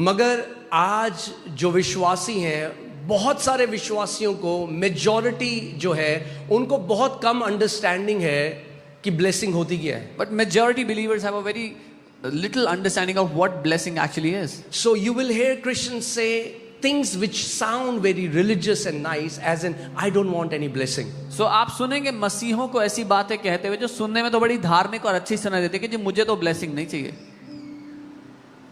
मगर आज जो विश्वासी हैं, बहुत सारे विश्वासियों को, मेजॉरिटी जो है उनको बहुत कम अंडरस्टैंडिंग है कि ब्लेसिंग होती क्या है. But majority believers have a very little understanding of what blessing actually is. So you will hear Christians say things which sound very religious and nice, as in I don't want any blessing. So आप सुनेंगे मसीहों को ऐसी बातें कहते हुए जो सुनने में तो बड़ी धार्मिक और अच्छी सुनाई देती है कि जी मुझे तो ब्लेसिंग नहीं चाहिए.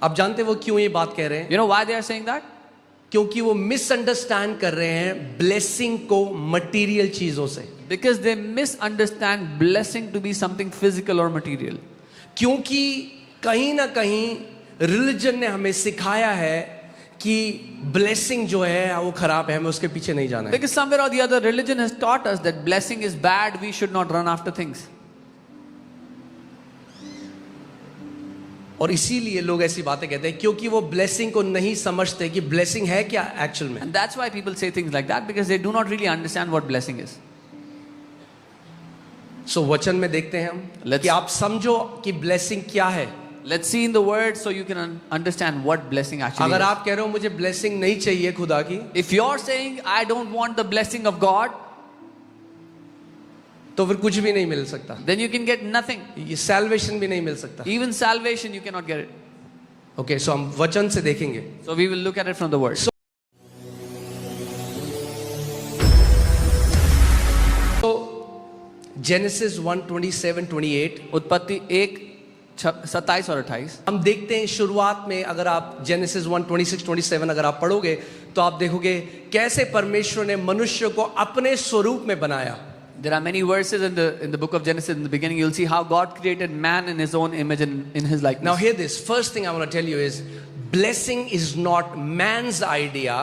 आप जानते वो क्यों ये बात कह रहे हैं? You know why they are saying that? क्योंकि वो मिसअंडरस्टैंड कर रहे हैं ब्लेसिंग को मटेरियल चीजों से. Because they misunderstand blessing to be something physical or material. क्योंकि कहीं ना कहीं रिलीजन ने हमें सिखाया है कि ब्लेसिंग जो है वो खराब है, हमें उसके पीछे नहीं जाना है. Because somewhere or the other religion has taught us that blessing is bad, we should not run after things. और इसीलिए लोग ऐसी बातें कहते हैं क्योंकि वो ब्लेसिंग को नहीं समझते कि ब्लेसिंग है क्या एक्चुअल में. And that's why people say things like that, because they do not really understand what blessing is. सो वचन में देखते हैं हम कि आप समझो कि ब्लेसिंग क्या है. Let's see in the word so you can understand what blessing actually अगर is. आप कह रहे हो मुझे ब्लेसिंग नहीं चाहिए खुदा की, If you're saying I don't want the blessing of God, तो फिर कुछ भी नहीं मिल सकता. then you can get nothing. ये सैल्वेशन भी नहीं मिल सकता. Even salvation you cannot get it. Okay, so हम वचन से देखेंगे. So we will look at it from the word. तो जेनेसिस 1:27-28 उत्पत्ति 1:27 और 28 हम देखते हैं. शुरुआत में अगर आप जेनेसिस 1:26-27 अगर आप पढ़ोगे तो आप देखोगे कैसे परमेश्वर ने मनुष्य को अपने स्वरूप में बनाया. There are many verses in the book of Genesis. In the beginning, you'll see how God created man in His own image and in His likeness. Now hear this. First thing I want to tell you is blessing is not man's idea.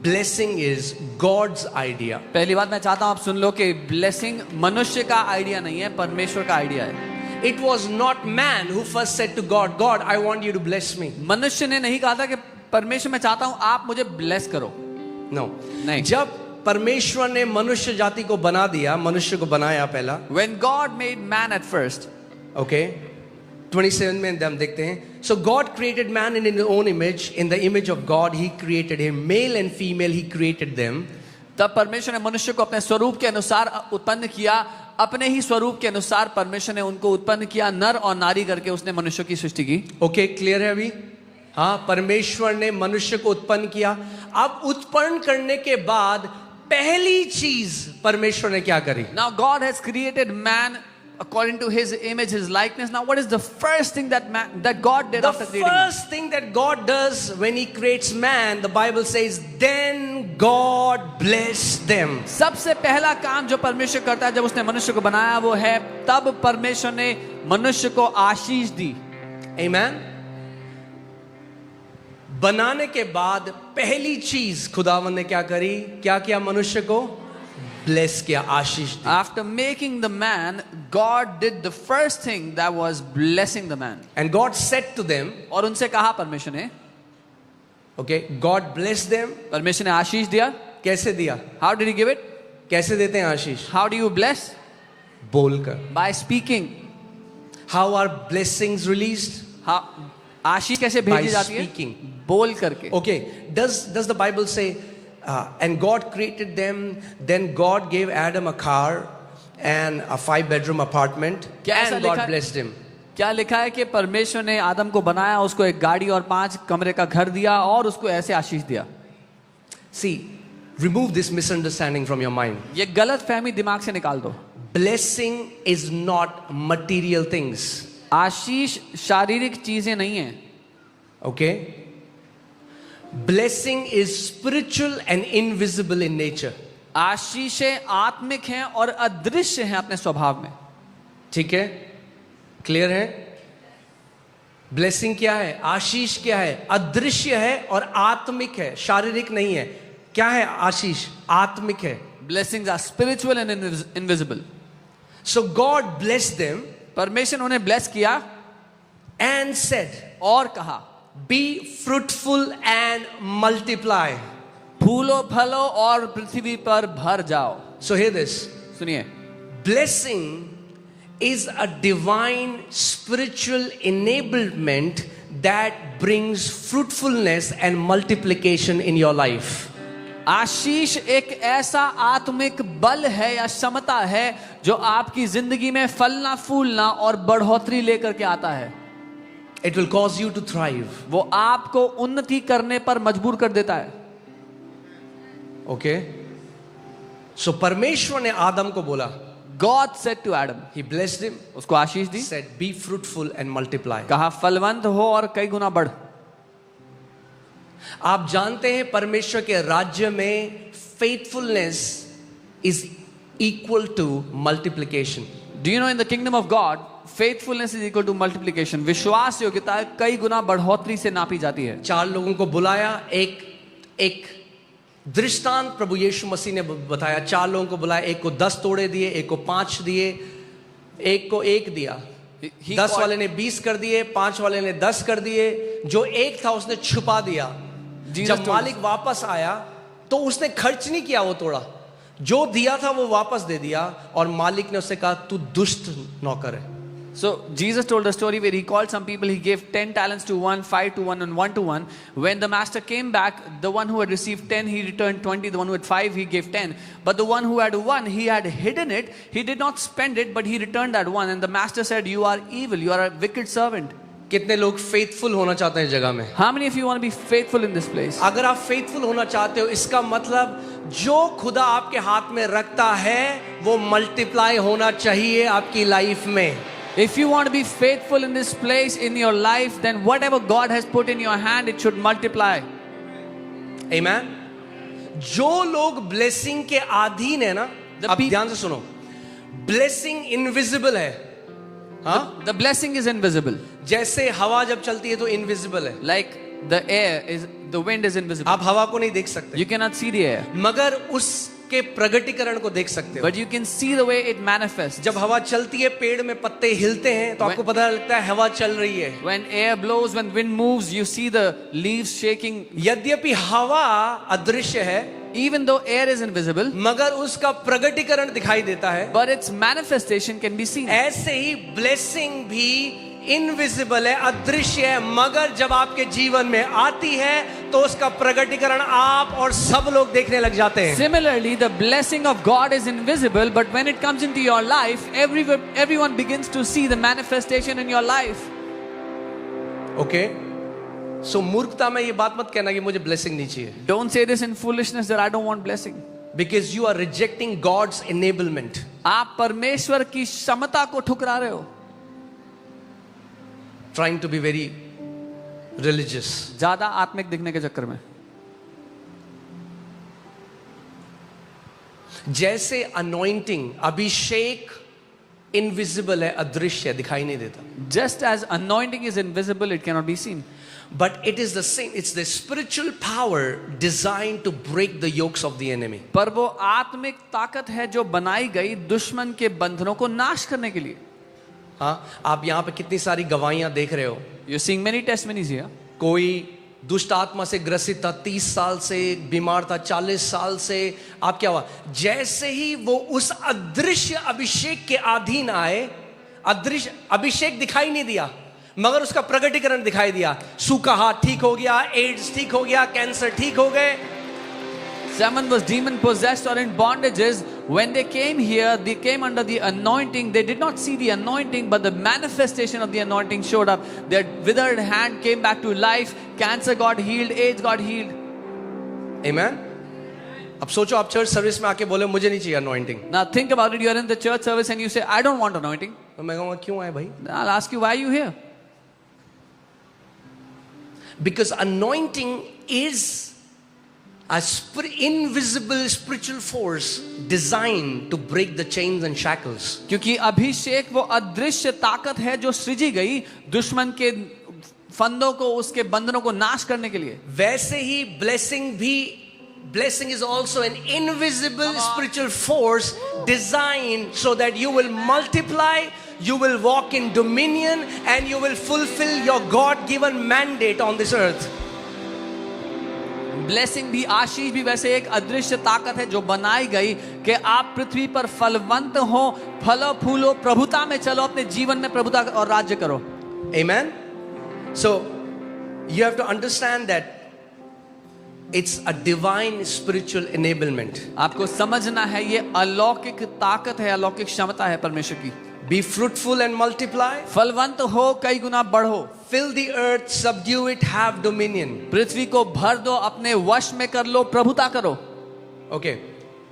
Blessing is God's idea. पहली बात मैं चाहता हूँ आप सुन लो कि blessing मनुष्य का idea नहीं है, परमेश्वर का आइडिया है. It was not man who first said to God, God, I want you to bless me. मनुष्य ने नहीं कहा था कि परमेश्वर मैं चाहता हूँ आप मुझे bless करो. No. नहीं. जब परमेश्वर ने मनुष्य जाति को बना दिया, मनुष्य को बनाया पहला. When God made man at first, okay, 27 में हम देखते हैं. So God created man in His own image, in the image of God He created him, male and female He created them. तब परमेश्वर ने मनुष्य को अपने स्वरूप के अनुसार उत्पन्न किया. अपने ही स्वरूप के अनुसार परमेश्वर ने उनको उत्पन्न किया, नर और नारी करके उसने मनुष्य की सृष्टि की. ओके, क्लियर है अभी? हाँ, परमेश्वर ने मनुष्य को उत्पन्न किया. अब उत्पन्न करने के बाद पहली चीज परमेश्वर ने क्या करी? Now God has created man according to His image, His likeness. Now what is the first thing that God did after creating man? The first thing that God does when He creates man, the Bible says, then God blessed them. सबसे पहला काम जो परमेश्वर करता है जब उसने मनुष्य को बनाया वो है तब परमेश्वर ने मनुष्य को आशीष दी. Amen. बनाने के बाद पहली चीज खुदावन ने क्या करी? क्या किया? मनुष्य को ब्लेस किया, आशीष दी. After making the man, God did the first thing that was blessing the man. And God said to them, और उनसे कहा परमेश्वर ने, okay, God blessed them. परमेश्वर ने आशीष दिया. कैसे दिया? How did He give it? कैसे देते हैं आशीष? How do you bless? बोलकर. By speaking. How are blessings released? How आशीष कैसे भेजी जाती है? Speaking. बोल करके. Okay, does the Bible say and God created them, then God gave Adam a car and a 5-bedroom apartment and God blessed him? क्या लिखा है कि परमेश्वर ने आदम को बनाया, उसको एक गाड़ी और 5 कमरे का घर दिया और उसको ऐसे आशीष दिया. See, remove this misunderstanding from your mind. ये गलत फहमी दिमाग से निकाल दो. Blessing is not material things. आशीष शारीरिक चीजें नहीं है. Okay? Blessing is spiritual and invisible in nature. आशीषें आत्मिक हैं और अदृश्य हैं अपने स्वभाव में. ठीक है? क्लियर है? ब्लेसिंग क्या है? आशीष क्या है? अदृश्य है और आत्मिक है, शारीरिक नहीं है. क्या है आशीष? आत्मिक है. Blessings are spiritual and invisible. So God blessed them. परमेश्वर उन्हें ब्लेस किया and said, और कहा, be fruitful and multiply. फूलो फलो और पृथ्वी पर भर जाओ. So hear this. सुनिए. Blessing is a divine spiritual enablement that brings fruitfulness and multiplication in your life. आशीष एक ऐसा आत्मिक बल है या क्षमता है जो आपकी जिंदगी में फलना फूलना और बढ़ोतरी लेकर के आता है. It will cause you to thrive. वो आपको उन्नति करने पर मजबूर कर देता है. Okay? So परमेश्वर ने आदम को बोला, God said to Adam, he blessed him, उसको आशीष दी, said be fruitful and multiply. कहा फलवंत हो और कई गुना बढ़. आप जानते हैं परमेश्वर के राज्य में faithfulness is equal to multiplication. Do you know in the kingdom of God, faithfulness is equal to multiplication. विश्वास योग्यता कई गुना बढ़ोतरी से नापी जाती है. 4 लोगों को बुलाया, एक दृष्टांत प्रभु यीशु मसीह ने बताया. 4 लोगों को बुलाया, एक को 10 तोड़े दिए, एक को 5 दिए, एक को 1 दिया. 10 वाले ने 20 कर दिए, 5 वाले ने 10 कर दिए. जो 1 था उसने छुपा दिया. जब मालिक वापस आया तो उसने खर्च नहीं किया, वो तोड़ा. जो दिया था वो वापस दे दिया और मालिक ने उससे कहा तू दुष्ट नौकर है. So Jesus told a story where he called some people, he gave 10 talents to one, 5 to one and 1 to one. When the master came back, the one who had received 10, he returned 20, the one who had 5, he gave 10. But the one who had 1, he had hidden it, he did not spend it, but he returned that 1. And the master said, you are evil, you are a wicked servant. कितने लोग faithful होना चाहते हैं जगह में? How many of you want to be faithful in this place? अगर आप faithful होना चाहते हो, इसका मतलब जो खुदा आपके हाथ में रखता है वो मल्टीप्लाई होना चाहिए आपकी लाइफ में. If you want to be faithful in this place in your life, then whatever God has put in your hand, it should multiply. Amen. जो लोग ब्लेसिंग के अधीन है ना, अब ध्यान से सुनो, ब्लेसिंग इनविजिबल है. हाँ, The blessing is invisible. जैसे हवा जब चलती है तो इनविजिबल है. Like the air is, the wind is invisible. आप हवा को नहीं देख सकते, You cannot see the air, मगर उसके प्रगटीकरण को देख सकते हो. but you can see the way it manifests. जब हवा चलती है, पेड़ में पत्ते हिलते हैं तो आपको पता लगता है हवा चल रही है. When air blows, when wind moves, you see the leaves shaking. यद्यपि हवा अदृश्य है, Even though air is invisible, मगर उसका प्रगटीकरण दिखाई देता है. but its manifestation can be seen. ऐसे ही ब्लेसिंग भी इनविजिबल है, अदृश्य है, मगर जब आपके जीवन में आती है तो उसका प्रगटीकरण आप और सब लोग देखने लग जाते हैं. Similarly, the blessing of God is invisible, but when it comes into your life, everyone begins to see the manifestation in your life. Okay, so मूर्खता में ये बात मत कहना कि मुझे ब्लेसिंग नहीं चाहिए. Don't say this in foolishness that I don't want blessing. Because you are rejecting God's enablement. आप परमेश्वर की क्षमता को ठुकरा रहे हो. Trying to be very religious. ज्यादा आत्मिक दिखने के चक्कर में. जैसे अनॉइंटिंग, अभिषेक इनविजिबल है, अदृश्य है, दिखाई नहीं देता. Just as anointing is invisible, it cannot be seen. But it is the same, it's the spiritual power designed to break the yokes of the enemy. पर वो आत्मिक ताकत है जो बनाई गई दुश्मन के बंधनों को नाश करने के लिए. हाँ, आप यहाँ पे कितनी सारी गवाहियां देख रहे हो. You're seeing many testimonies here. कोई दुष्ट आत्मा से ग्रसित था, 30 साल से बीमार था, 40 साल से. आप क्या हुआ? जैसे ही वो उस अदृश्य अभिषेक के अधीन आए, अदृश्य अभिषेक दिखाई नहीं दिया मगर उसका प्रगटीकरण दिखाई दिया. सूखा हाथ ठीक हो गया, एड्स ठीक हो गया, कैंसर ठीक हो गए. Someone was demon possessed or in bondages. When they came here, they came under the anointing. They did not see the anointing, but the manifestation of the anointing showed up. Their withered hand came back to life. Cancer got healed. AIDS got healed. Amen. अब सोचो आप church service में आके बोले मुझे नहीं चाहिए anointing. Now think about it. You are in the church service and you say, I don't want anointing. तो मैं कहूँगा क्यों आए भाई? I'll ask you, why are you here? Because anointing is a invisible spiritual force designed to break the chains and shackles. क्योंकि अभिषेक वो अदृश्य ताकत है जो सृजी गई दुश्मन के फंदों को, उसके बंधनों को नाश करने के लिए. वैसे ही blessing is also an invisible spiritual force designed so that you will multiply, you will walk in dominion and you will fulfill your God-given mandate on this earth. Blessing भी, आशीष भी वैसे एक अदृश्य ताकत है जो बनाई गई कि आप पृथ्वी पर फलवंत हो, फलो फूलो, प्रभुता में चलो, अपने जीवन में प्रभुता और राज्य करो. Amen. So You have to understand that it's a divine spiritual enablement. आपको समझना है ये अलौकिक ताकत है, अलौकिक क्षमता है परमेश्वर की। Be fruitful and multiply. फलवंत हो, कई गुना बढ़ो। Fill the earth, subdue it, have dominion. पृथ्वी को भर दो, अपने वश में कर लो, प्रभुता करो। Okay,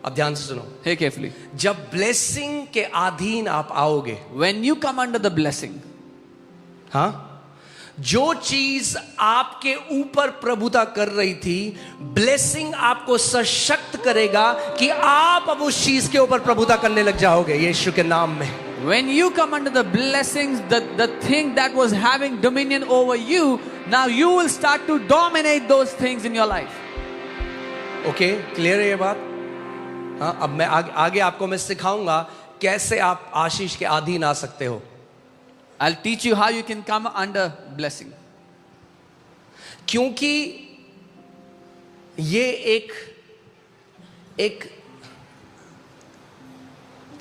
अब ध्यान से सुनो। Hey carefully. जब blessing के अधीन आप आओगे, When you come under the blessing, हाँ, जो चीज आपके ऊपर प्रभुता कर रही थी, ब्लेसिंग आपको सशक्त करेगा कि आप अब उस चीज के ऊपर प्रभुता करने लग जाओगे यीशु के नाम में। when you come under the blessings, the thing that was having dominion over you, now you will start to dominate those things in your life. Okay, clear है ये बात? हाँ, अब मैं आगे आपको मैं सिखाऊंगा कैसे आप आशीष के अधीन आ सकते हो। I'll teach you how you can come under blessing. क्योंकि ये एक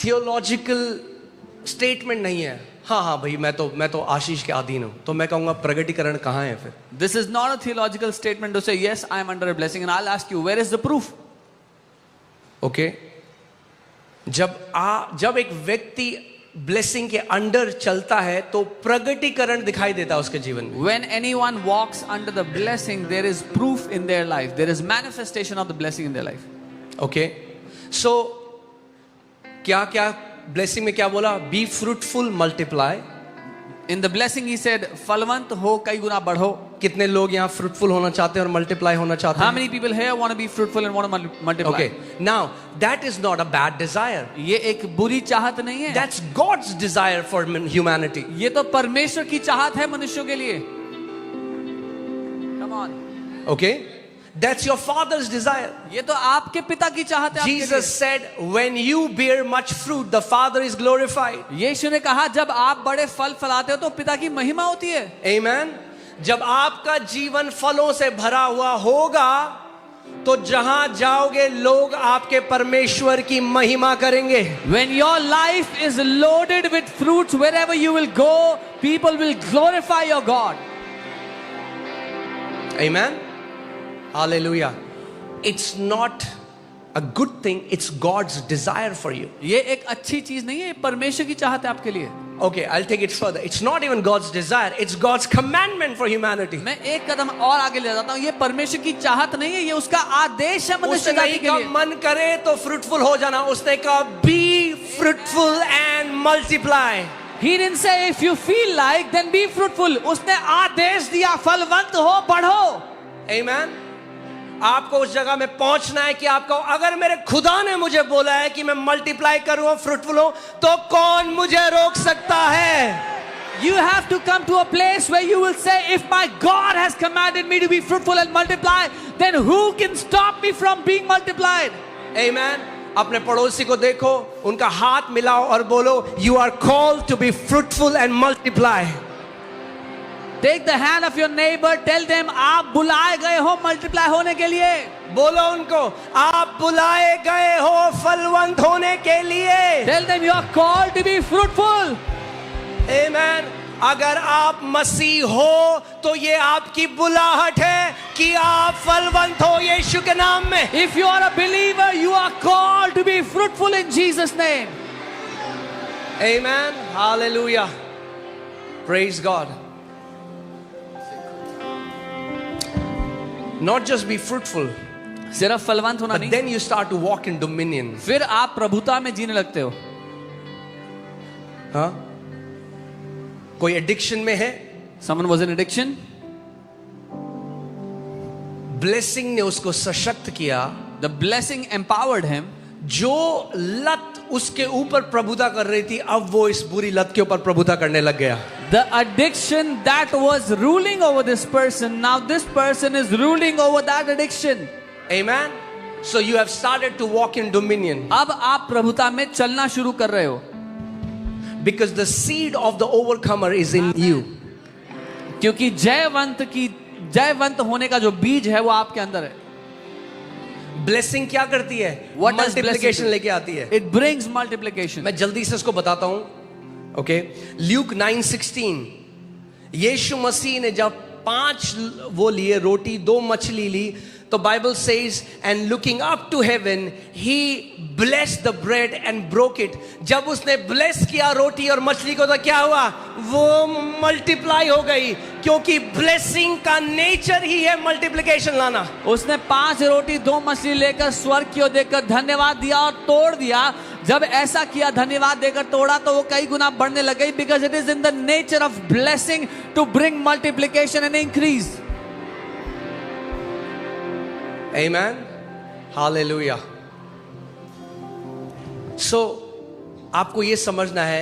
थियोलॉजिकल स्टेटमेंट नहीं है। हाँ हाँ भाई, मैं तो आशीष के अधीन हूं, तो मैं कहूंगा प्रगटीकरण कहां है फिर? This is not a theological statement to say yes, I am under a blessing, and I'll ask you, where is the proof? Okay, जब एक व्यक्ति ब्लेसिंग के अंडर चलता है तो प्रगटीकरण दिखाई देता है उसके जीवन में। When anyone walks under the blessing, there is proof in their life. There is manifestation of the blessing in their life. Okay, so क्या ब्लेसिंग में क्या बोला? Be fruitful, multiply. In the blessing he said, फलवंत हो, कई गुना बढ़ो। कितने लोग यहाँ फ्रूटफुल होना चाहते हैं और मल्टीप्लाई होना चाहते How हैं? many people here want to be fruitful and want to multiply? Okay, now that is not a bad desire. ये एक बुरी चाहत नहीं है। That's God's desire for humanity. ये तो परमेश्वर की चाहत है मनुष्यों के लिए। Come on. Okay, that's your Father's desire. ये तो आपके पिता की चाहत है आपके Jesus said, when you bear much fruit, the Father is glorified. लिए। यीशु ने कहा जब आप बड़े फल फलाते हो तो पिता की महिमा होती है। Amen. जब आपका जीवन फलों से भरा हुआ होगा तो जहां जाओगे लोग आपके परमेश्वर की महिमा करेंगे। When your life is loaded with fruits, wherever you will go, people will glorify your God. Amen. Hallelujah. It's not a good thing, it's God's desire for you. ये एक अच्छी चीज नहीं है, ये परमेश्वर की चाहत है आपके लिए। Okay, I'll take it further. It's not even God's desire, it's God's commandment for humanity. मैं एक कदम और आगे ले जाता हूँ, ये परमेश्वर की चाहत नहीं है, ये उसका आदेश है मनुष्य उसने जाति नहीं के कहा लिए। मन करे तो फ्रूटफुल हो जाना, उसने कहा be fruitful and multiply. He didn't say if you feel like then be fruitful. उसने आदेश दिया फलवंत हो, बढ़ो। Amen. आपको उस जगह में पहुंचना है कि आपको, अगर मेरे खुदा ने मुझे बोला है कि मैं मल्टीप्लाई करूं, फ्रूटफुल हूं, तो कौन मुझे रोक सकता है? You have to come to a place where you will say, if my God has commanded me to be fruitful and multiply, then who can stop me from being multiplied? Amen. अपने पड़ोसी को देखो, उनका हाथ मिलाओ और बोलो, you are called to be fruitful and multiply. Take the hand of your neighbor, tell them आप बुलाए गए हो मल्टीप्लाई होने के लिए। बोलो उनको, आप बुलाए गए हो फलवंत होने के लिए। Tell them you are called to be fruitful. Amen. अगर आप मसीह हो तो ये आपकी बुलाहट है कि आप फलवंत हो यीशु के नाम में। If you are a believer, you are called to be fruitful in Jesus' name. Amen. Hallelujah. Praise God. Not just be fruitful, सिर्फ फलवंत होना but नहीं, then you start to walk in dominion. फिर आप प्रभुता में जीने लगते हो। हाँ? कोई एडिक्शन में है, Someone was in addiction. Blessing ने उसको सशक्त किया। The blessing empowered him. जो लत उसके ऊपर प्रभुता कर रही थी, अब वो इस बुरी लत के ऊपर प्रभुता करने लग गया। The addiction that was ruling over this person, now this person is ruling over that addiction. Amen. So you have started to walk in dominion. अब आप प्रभुता में चलना शुरू कर रहे हो। Because the seed of the overcomer is in you. क्योंकि जयवंत होने का जो बीज है वो आपके अंदर है। ब्लेसिंग क्या करती है? What does multiplication blessing do? लेके आती है। It brings multiplication. मैं जल्दी से इसको बताता हूं। ओके, ल्यूक 9:16, यीशु मसीह ने जब 5 वो लिए रोटी 2 मछली ली, तो Bible says and looking up to heaven he blessed the bread and broke it. जब उसने ब्लेस किया रोटी और मछली को तो क्या हुआ, वो मल्टीप्लाई हो गई, क्योंकि ब्लेसिंग का नेचर ही है मल्टीप्लिकेशन लाना. उसने 5 रोटी 2 मछली लेकर स्वर्ग की ओर देखकर धन्यवाद दिया और तोड़ दिया. जब ऐसा किया, धन्यवाद देकर तोड़ा, तो वो कई गुना बढ़ने लग गई. Because it is in the nature of blessing to bring multiplication and increase. Amen. Hallelujah. So, आपको ये समझना है,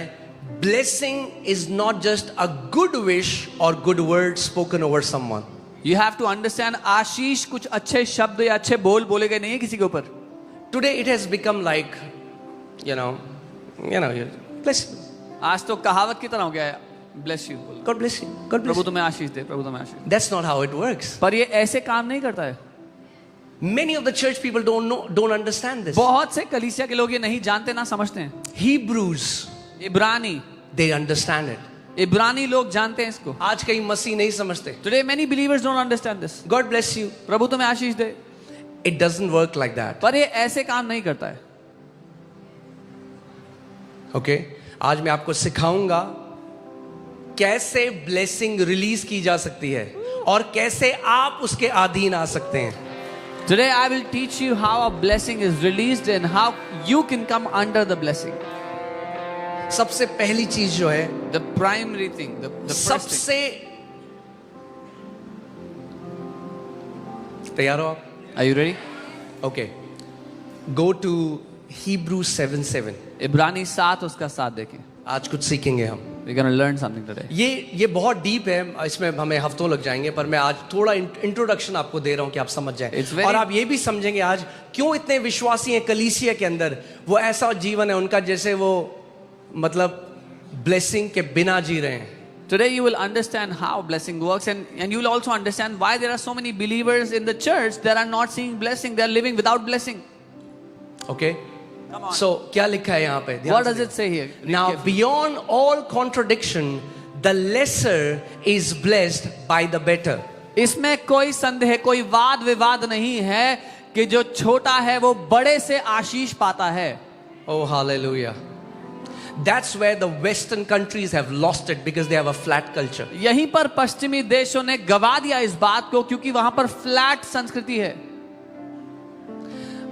blessing is not just a good wish or good word spoken over someone. You have to understand, आशीष कुछ अच्छे शब्द या अच्छे बोल बोले गए नहीं है किसी के ऊपर. Today it has become like, you know, bless you. आज तो कहावत की तरह हो गया है, bless you. God bless you. God bless Prabhu you. तुम्हें आशीष दे, प्रभु तुम्हें आशीष दे. That's not how it works. पर ये ऐसे काम नहीं करता है. Many of the church people don't understand this. बहुत से कलीसिया के लोग ये नहीं जानते, ना समझते हैं. Hebrews, इब्रानी, they understand it. इब्रानी लोग जानते हैं इसको. आज कई मसीह नहीं समझते. Today many believers don't understand this. God bless you. प्रभु तुम्हें आशीष दे. It doesn't work like that. पर ये ऐसे काम नहीं करता है. Okay? आज मैं आपको सिखाऊंगा कैसे ब्लेसिंग रिलीज की जा सकती है और कैसे आप उसके अधीन आ सकते हैं. Today I will teach you how a blessing is released and how you can come under the blessing. सबसे पहली चीज जो है, The primary thing, the first thing. सबसे, तैयार हो आप? Are you ready? Okay. Go to Hebrews 7:7. इब्रानी 7 उसका 7 देखिए. आज कुछ सीखेंगे हम. We're going to learn something today. ये बहुत डीप है, इसमें हमें हफ्तों लग जाएंगे, पर मैं आज थोड़ा इंट्रोडक्शन आपको दे रहा हूं कि आप समझ जाएं. और आप ये भी समझेंगे आज क्यों इतने विश्वासी हैं कलीसिया के अंदर. वो ऐसा जीवन है उनका जैसे वो मतलब ब्लेसिंग के बिना जी रहे हैं. Today you will understand how blessing works, and you will also understand why there are so many believers in the church that are not seeing blessing, they are living without blessing. Okay? Come on. So क्या लिखा है यहाँ पे? What does it say here? Read Now carefully. beyond all contradiction, the lesser is blessed by the better. इसमें कोई संदेह, कोई वाद विवाद नहीं है कि जो छोटा है वो बड़े से आशीष पाता है. Oh hallelujah. That's where the western countries have lost it because they have a flat culture. यहीं पर पश्चिमी देशों ने गवा दिया इस बात को, क्योंकि वहां पर फ्लैट संस्कृति है.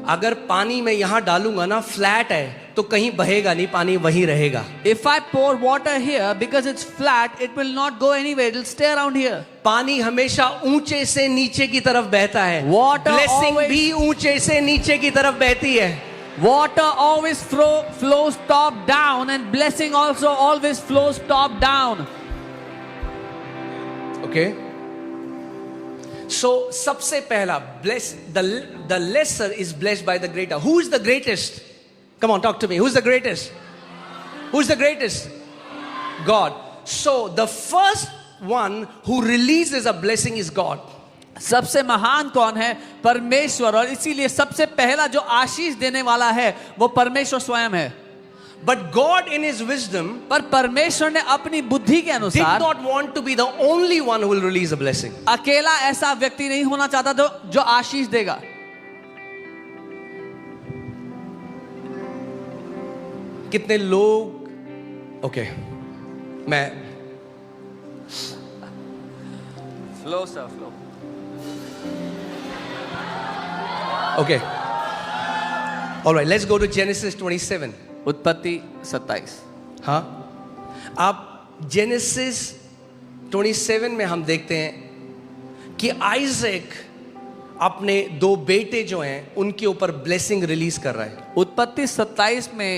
अगर पानी में यहां डालूंगा ना, फ्लैट है, तो कहीं बहेगा नहीं, पानी वहीं रहेगा. If I pour water here, because it's flat, it will not go anywhere, it will stay around here. पानी हमेशा ऊंचे से नीचे की तरफ बहता है. Water ब्लेसिंग always- भी ऊंचे से नीचे की तरफ बहती है. Water always flows top down, and blessing also always flows top down. Okay? So सबसे पहला bless the lesser is blessed by the greater. Who is the greatest? Come on, talk to me. Who's the greatest? Who's the greatest? God. So the first one who releases a blessing is God. सबसे महान कौन है? परमेश्वर. और इसीलिए सबसे पहला जो आशीष देने वाला है वो परमेश्वर स्वयं है. But God in his wisdom पर परमेश्वर ने अपनी बुद्धि के did अनुसार not want to be the only one who will release a blessing. अकेला ऐसा व्यक्ति नहीं होना चाहता जो आशीष देगा. कितने लोग, ओके, मैं Flow, sir, flow. Okay, alright, let's go to Genesis 27. उत्पत्ति 27. हाँ, आप जेनेसिस 27 में हम देखते हैं कि आइजैक अपने 2 बेटे जो हैं उनके ऊपर ब्लेसिंग रिलीज कर रहा है. उत्पत्ति 27 में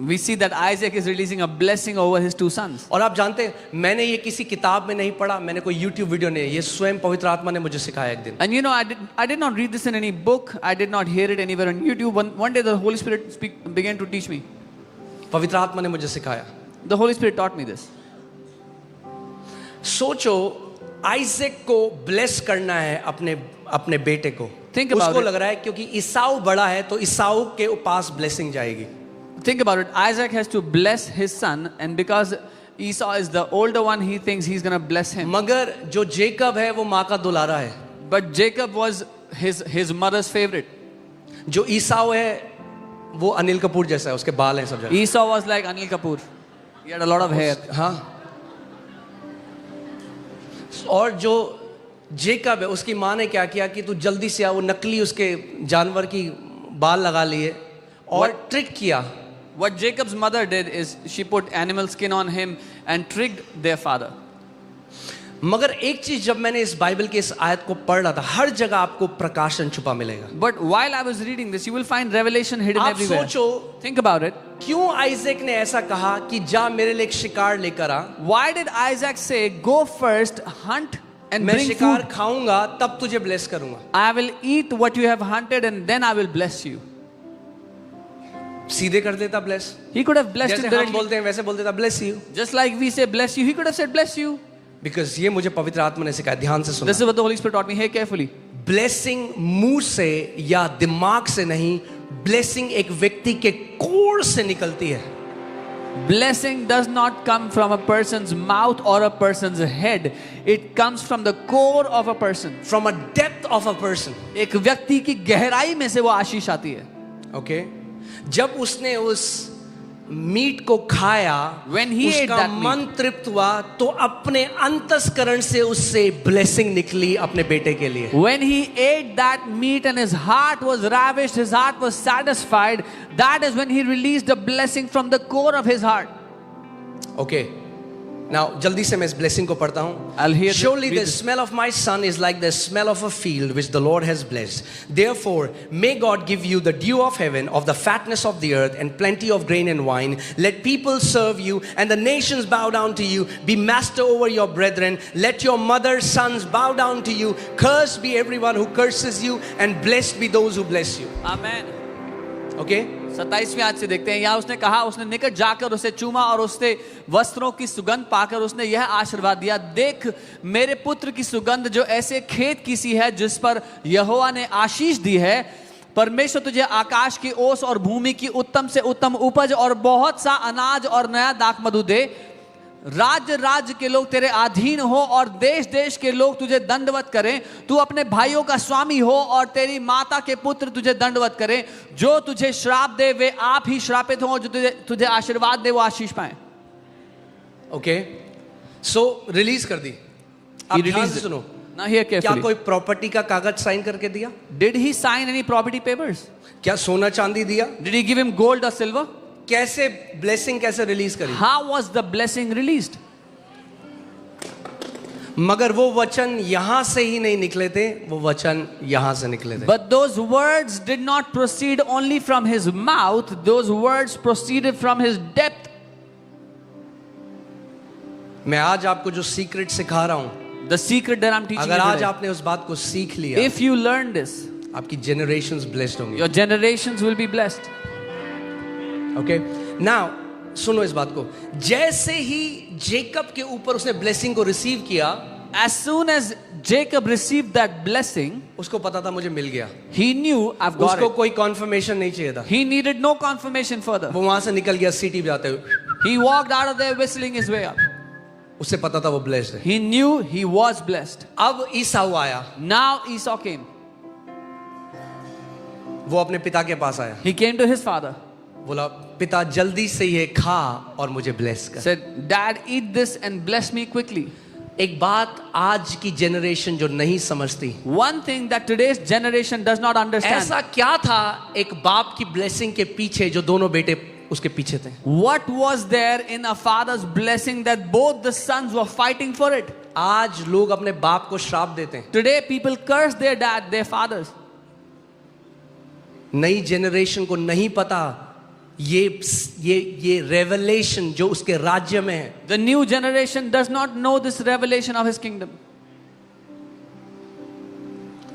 we see that Isaac is releasing a blessing over his 2 sons. और आप जानते हैं, मैंने ये किसी किताब में नहीं पढ़ा, मैंने कोई YouTube वीडियो नहीं, ये स्वयं पवित्र आत्मा ने मुझे सिखाया एक दिन. And you know, I did not read this in any book. I did not hear it anywhere on YouTube. One day the Holy Spirit began to teach me. पवित्र आत्मा ने मुझे सिखाया. The Holy Spirit taught me this. सोचो, Isaac को bless करना है अपने बेटे को. Think about उसको it. लग रहा है क्योंकि ईसाऊ बड़ा है तो ईसाऊ के पास ब्लेसिंग जाएगी. Think about it. Isaac has to bless his son, and because Esau is the older one. He thinks he's going to bless him. मगर जो जेकब है वो माँ का दुलारा है. But Jacob was his mother's favorite. जो ईसाऊ है वो अनिल कपूर जैसा है, उसके बाल हैं सब जगह. Esau was like Anil Kapoor. He had a lot of hair. हाँ. और जो जेकब है उसकी माँ ने क्या किया कि तू जल्दी से आ, वो नकली उसके जानवर की बाल लगा लिए और ट्रिक किया. What Jacob's mother did is she put animal skin on him and tricked their father. मगर एक चीज जब मैंने इस बाइबल के इस आयत को पढ़ रहा था, हर जगह आपको प्रकाशन छुपा मिलेगा. But while I was reading this, you will find revelation hidden आप everywhere. सोचो Think about it. क्यों आइजैक ने ऐसा कहा कि जा मेरे लिए एक शिकार लेकर आ, Why did Isaac say, go first, hunt and मैं bring शिकार food? खाऊंगा तब तुझे ब्लेस करूंगा. I will eat what you have hunted and then I will bless you. सीधे कर देता bless, He could have blessed जैसे him हम directly. बोलते हैं वैसे बोल देता bless you. Just like we say bless you, he could have said bless you. Because ये मुझे पवित्र आत्मा ने सिखाया, ध्यान से सुनो. This is what the Holy Spirit taught me. Hear carefully. Blessing मुंह से या दिमाग से नहीं, ब्लेसिंग एक व्यक्ति के कोर से निकलती है. Blessing does not come from a person's mouth or a person's head. It comes from the core of a person. From a depth of a person. एक व्यक्ति की गहराई में से वो आशीष आती है. ओके जब उसने उस मीट को खाया, When he ate उसका that meat, मन तृप्त हुआ, तो अपने अंतस्करण से उससे ब्लेसिंग निकली अपने बेटे के लिए. when he ate that meat and his heart was ravished, his heart was satisfied, that is when he released a blessing from the core of his heart. Okay now जल्दी से मैं इस ब्लेसिंग को पढ़ता हूं. I'll hear Surely read the this. smell of my son is like the smell of a field which the Lord has blessed. Therefore, may God give you the dew of heaven, of the fatness of the earth, and plenty of grain and wine. Let people serve you, and the nations bow down to you. Be master over your brethren. Let your mother's sons bow down to you. Cursed be everyone who curses you, and blessed be those who bless you. Amen. Okay? 27वें आज से देखते हैं. यहाँ उसने कहा, उसने निकट जाकर उसे चूमा और उससे वस्त्रों की सुगंध पाकर उसने यह आशीर्वाद दिया, देख मेरे पुत्र की सुगंध जो ऐसे खेत की सी है जिस पर यहोवा ने आशीष दी है. परमेश्वर तुझे आकाश की ओस और भूमि की उत्तम से उत्तम उपज और बहुत सा अनाज और नया दाख मधु दे. राज्य राज्य के लोग तेरे अधीन हो और देश देश के लोग तुझे दंडवत करें. तू अपने भाइयों का स्वामी हो और तेरी माता के पुत्र तुझे दंडवत करें. जो तुझे श्राप दे वे आप ही श्रापित हो, जो तुझे आशीर्वाद दे वो आशीष पाए. ओके सो रिलीज कर दी. आप ध्यान से सुनो. Now hear क्या carefully. कोई प्रॉपर्टी का कागज साइन करके दिया? Did he sign any property papers? क्या सोना चांदी दिया? Did he give him gold or silver? कैसे ब्लेसिंग कैसे रिलीज करी? How was the blessing released? मगर वो वचन यहां से ही नहीं निकले थे, वो वचन यहां से निकले थे. But those words did not proceed only from his mouth, those words proceeded from his depth. मैं आज आपको जो सीक्रेट सिखा रहा हूं, The secret that I'm teaching अगर you आज today. आपने उस बात को सीख लिया, If you learn this, आपकी जनरेशंस ब्लेस्ड होंगी. your generations will be blessed. Okay now सुनो इस बात को. जैसे ही जेकब के ऊपर उसने ब्लेसिंग को रिसीव किया, As soon as Jacob received that blessing, उसको पता था मुझे मिल गया. he knew I've got उसको it. कोई कॉन्फर्मेशन नहीं चाहिए था. He needed no confirmation further. वो वहां से निकल गया सीटी बजाते हुए. He walked out of there whistling his way up. उससे पता था वो ब्लेस्ड है. He knew he was blessed. अब ईसाऊ आया, Now Esau came. वो अपने पिता के पास आया, He came to his father. बोला पिता जल्दी से ये खा और मुझे ब्लेस कर. Said, Dad, eat this and bless me quickly. एक बात आज की जनरेशन जो नहीं समझती, One thing that today's generation does not understand. ऐसा क्या था एक बाप की ब्लेसिंग के पीछे जो दोनों बेटे उसके पीछे थे? What was there in a father's blessing that both the sons were fighting for it? आज लोग अपने बाप को श्राप देते हैं. Today people curse their dad, their fathers. नई जनरेशन को नहीं पता ये रेवलेशन जो उसके राज्य में है. The new generation does not know this revelation of his kingdom.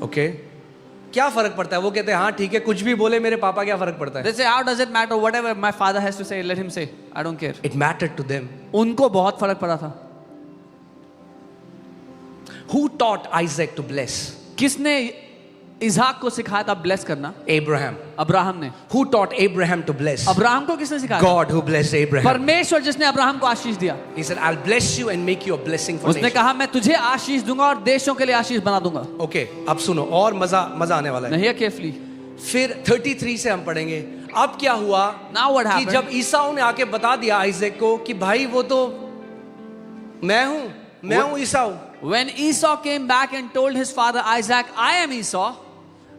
Okay क्या फर्क पड़ता है? वो कहते हैं हाँ ठीक है, कुछ भी बोले मेरे पापा, क्या फर्क पड़ता है? They say, how does it matter? Whatever my father has to say, let him say. I don't care. It mattered to them. उनको बहुत फर्क पड़ा था. Who taught Isaac to bless? किसने इसहाक को सिखाया था ब्लेस करना? Abraham. अब्राहम ने। Who taught Abraham to bless? Abraham को किसने सिखाया? God who blessed Abraham. परमेश्वर जिसने अब्राहम को आशीष दिया। He said, I'll bless you and make you a blessing for उसने nations. कहा मैं तुझे आशीष दूंगा और देशों के लिए आशीष बना दूंगा। Okay, अब सुनो और मजा आने वाला है। नहीं केयरफुली। फिर 33 से हम पढ़ेंगे। अब क्या हुआ Now what कि happened? जब ईसाऊ ने आके बता दिया आइजैक को कि भाई वो तो मैं हूं ईसाऊ। When Esau came back and told his father Isaac, I am Esau.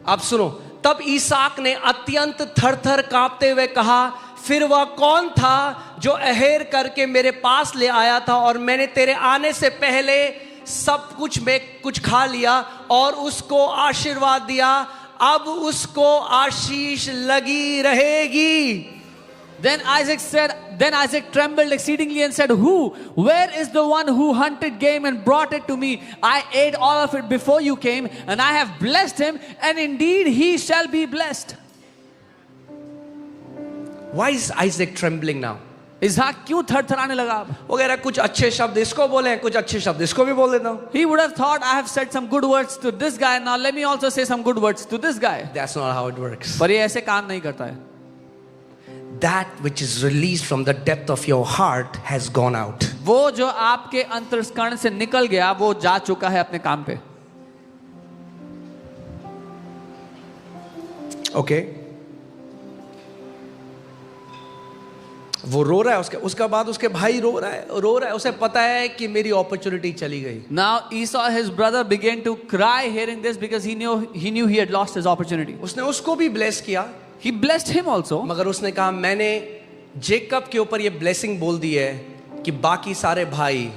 अब सुनो, तब इसहाक ने अत्यंत थर-थर कांपते हुए कहा, फिर वह कौन था जो अहेर करके मेरे पास ले आया था और मैंने तेरे आने से पहले सब कुछ में कुछ खा लिया और उसको आशीर्वाद दिया, अब उसको आशीष लगी रहेगी। Then Isaac trembled exceedingly and said, Where is the one who hunted game and brought it to me? I ate all of it before you came, and I have blessed him, and indeed he shall be blessed. Why is Isaac trembling now? इसहाक क्यों थरथराने लगा अब? वो कह रहा कुछ अच्छे शब्द इसको बोले, कुछ अच्छे शब्द इसको भी बोल देता हूं। He would have thought, I have said some good words to this guy, now let me also say some good words to this guy. That's not how it works. पर ये ऐसे काम नहीं करता है। That which is released from the depth of your heart has gone out. वो जो आपके अंतर्करण से निकल गया वो जा चुका है अपने काम पे। Okay. वो रो रहा है उसका बाद उसके भाई रो रहा है, उसे पता है कि मेरी अपॉर्चुनिटी चली गई। Now Esau, his brother, began to cry hearing this because he knew he had lost his opportunity. उसने उसको भी ब्लेस किया, He blessed him also. मगर उसने कहा मैंने जेकब के ऊपर ये ब्लेसिंग बोल दी है कि बाकी सारे भाई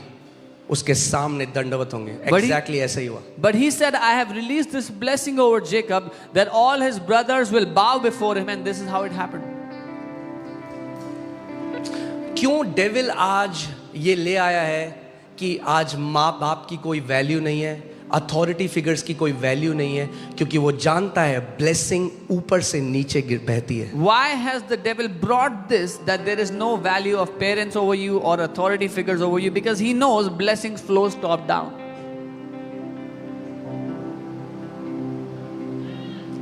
उसके सामने दंडवत होंगे। Exactly ऐसा ही हुआ। But he said, I have released this blessing over Jacob that all his brothers will bow before him, and this is how it happened. क्यों डेविल आज ये ले आया है कि आज माँ बाप की कोई वैल्यू नहीं है, अथॉरिटी फिगर्स की कोई वैल्यू नहीं है, क्योंकि वो जानता है ब्लेसिंग ऊपर से नीचे गिर बहती है। Why has the devil brought this that there is no value of parents over you or authority figures over you? Because he knows blessings flows top down.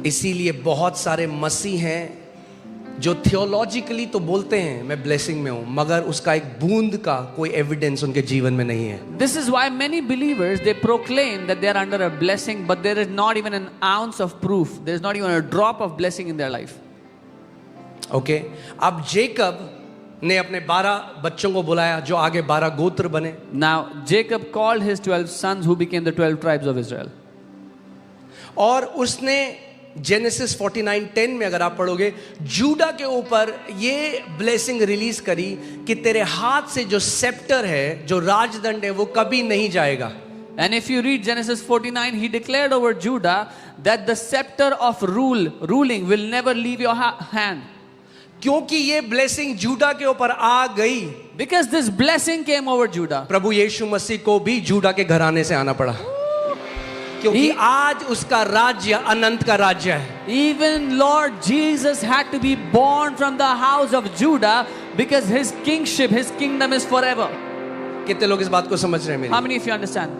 इसीलिए बहुत सारे मसीह हैं जो थियोलॉजिकली तो बोलते हैं मैं ब्लेसिंग में हूं, मगर उसका एक बूंद का कोई एविडेंस उनके जीवन में नहीं है। This is why many believers they proclaim that they are under a blessing, but there is not even an ounce of proof. There is not even a drop of blessing in their life. Okay, अब Jacob ने अपने 12 बच्चों को बुलाया जो आगे 12 गोत्र बने। Now Jacob called his 12 sons who became the 12 tribes of Israel. और उसने जेनेसिस 49:10 में अगर आप पढ़ोगे जूडा के ऊपर ये ब्लेसिंग रिलीज करी कि तेरे हाथ से जो सेप्टर है, जो राजदंड है, वो कभी नहीं जाएगा। And if you read Genesis 49, he declared over Judah that the scepter of ruling will never leave your hand. क्योंकि ये ब्लेसिंग जूडा के ऊपर आ गई, Because this blessing came over Judah. प्रभु यीशु मसीह को भी जूडा के घराने से आना पड़ा, क्योंकि आज उसका राज्य अनंत का राज्य है। Even Lord Jesus had to be born from the house of Judah because his kingship, his kingdom is forever. कितने लोग इस बात को समझ रहे हैं मेरी? How many of you understand?